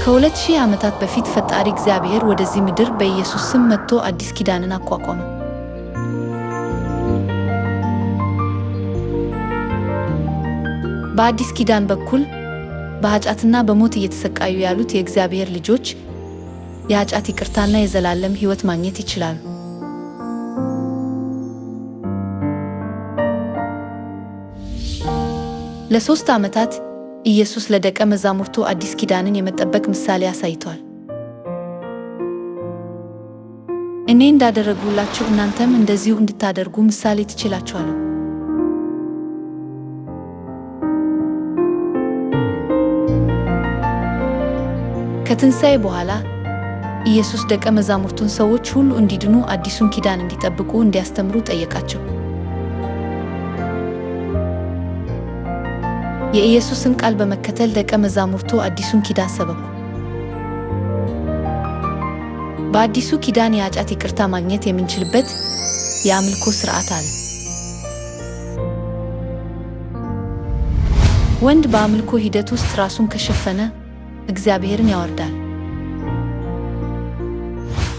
ከ2000 ዓመታት በፊት ፈጣሪ እግዚአብሔር ወደዚህ ምድር በኢየሱስ ስም መጥቶ አዲስ ኪዳንን አቋቋመ። በአዲስ ኪዳን በኩል በኃጢአትና በሞት እየተሰቃዩ ያሉት የእግዚአብሔር ልጆች የኃጢአት ይቅርታና የዘላለም ሕይወት ማግኘት ይችላሉ። ለ3 ዓመታት ኢየሱስ ለደቀ መዛሙርቱ አዲስ ኪዳንን የመጠበቅ ምሳሌ አሳይቷል። እኔ እንዳደረጉላችሁ እናንተም እንደዚሁ እንድታደርጉ ምሳሌ ትችላችኋለሁ። ከትንሣኤ በኋላ ኢየሱስ ደቀ መዛሙርቱን ሰዎች ሁሉ እንዲድኑ አዲሱን ኪዳን እንዲጠብቁ እንዲያስተምሩ ጠየቃቸው። የኢየሱስን ቃል በመከተል ደቀ መዛሙርቱ አዲሱን ኪዳን ሰበኩ። በአዲሱ ኪዳን የኃጢአት ይቅርታ ማግኘት የምንችልበት የአምልኮ ሥርዓት አለ። ወንድ በአምልኮ ሂደት ውስጥ ራሱን ከሸፈነ እግዚአብሔርን ያወርዳል።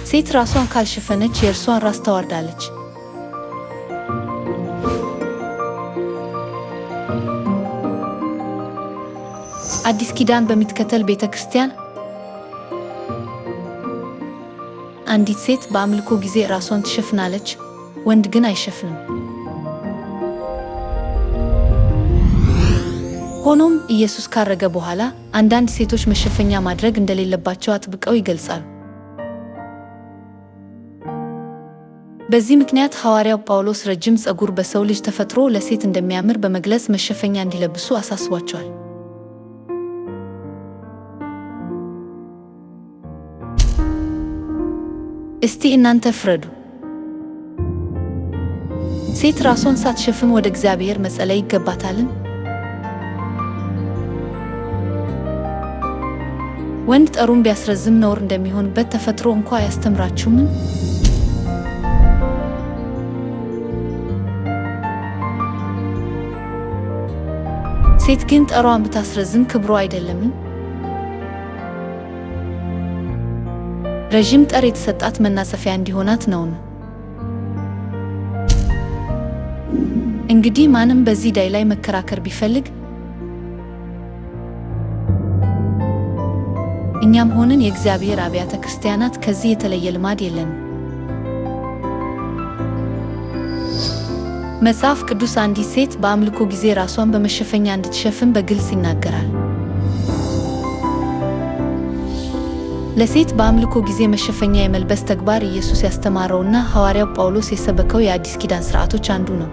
ሴት ራሷን ካልሸፈነች የእርሷን ራስ ታወርዳለች። አዲስ ኪዳን በሚትከተል ቤተ ክርስቲያን አንዲት ሴት በአምልኮ ጊዜ ራሷን ትሸፍናለች፣ ወንድ ግን አይሸፍንም። ሆኖም ኢየሱስ ካረገ በኋላ አንዳንድ ሴቶች መሸፈኛ ማድረግ እንደሌለባቸው አጥብቀው ይገልጻሉ። በዚህ ምክንያት ሐዋርያው ጳውሎስ ረጅም ፀጉር በሰው ልጅ ተፈጥሮ ለሴት እንደሚያምር በመግለጽ መሸፈኛ እንዲለብሱ አሳስቧቸዋል። እስቲ እናንተ ፍረዱ። ሴት ራሷን ሳትሸፍን ወደ እግዚአብሔር መጸለይ ይገባታልን? ወንድ ጠሩን ቢያስረዝም ነውር እንደሚሆንበት ተፈጥሮ እንኳ አያስተምራችሁምን? ሴት ግን ጠሯን ብታስረዝም ክብሯ አይደለምን? ረዥም ጠር የተሰጣት መናጸፊያ እንዲሆናት ነውን? እንግዲህ ማንም በዚህ ዳይ ላይ መከራከር ቢፈልግ እኛም ሆንን የእግዚአብሔር አብያተ ክርስቲያናት ከዚህ የተለየ ልማድ የለንም። መጽሐፍ ቅዱስ አንዲት ሴት በአምልኮ ጊዜ ራሷን በመሸፈኛ እንድትሸፍን በግልጽ ይናገራል። ለሴት በአምልኮ ጊዜ መሸፈኛ የመልበስ ተግባር ኢየሱስ ያስተማረውና ሐዋርያው ጳውሎስ የሰበከው የአዲስ ኪዳን ሥርዓቶች አንዱ ነው።